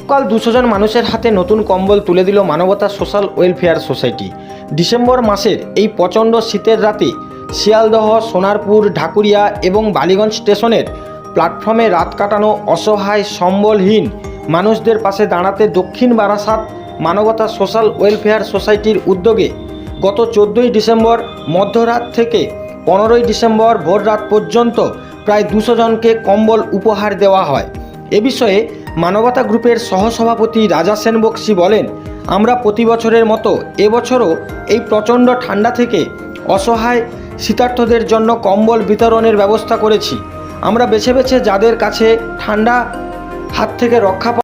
শিশুকাল 200 জন মানুষের হাতে নতুন কম্বল তুলে দিল মানবতা সোশ্যাল ওয়েলফেয়ার সোসাইটি। ডিসেম্বর মাসের এই প্রচণ্ড শীতের রাতে শিয়ালদহ, সোনারপুর, ঢাকুরিয়া এবং বালিগঞ্জ স্টেশনের প্ল্যাটফর্মে রাত কাটানো অসহায় সম্বলহীন মানুষদের পাশে দাঁড়াতে দক্ষিণ বারাসাত মানবতা সোশ্যাল ওয়েলফেয়ার সোসাইটির উদ্যোগে গত 14ই ডিসেম্বর মধ্যরাত থেকে 15ই ডিসেম্বর ভোররাত পর্যন্ত প্রায় 200 জনকে কম্বল উপহার দেওয়া হয়। এ বিষয়ে মানবতা গ্রুপের সহসভাপতি রাজা সেন বক্সি বলেন, আমরা প্রতি বছরের মতো এবছরও এই প্রচণ্ড ঠান্ডা থেকে অসহায় শীতার্তদের জন্য কম্বল বিতরণের ব্যবস্থা করেছি। আমরা বেছে বেছে যাদের কাছে ঠান্ডা হাত থেকে রক্ষা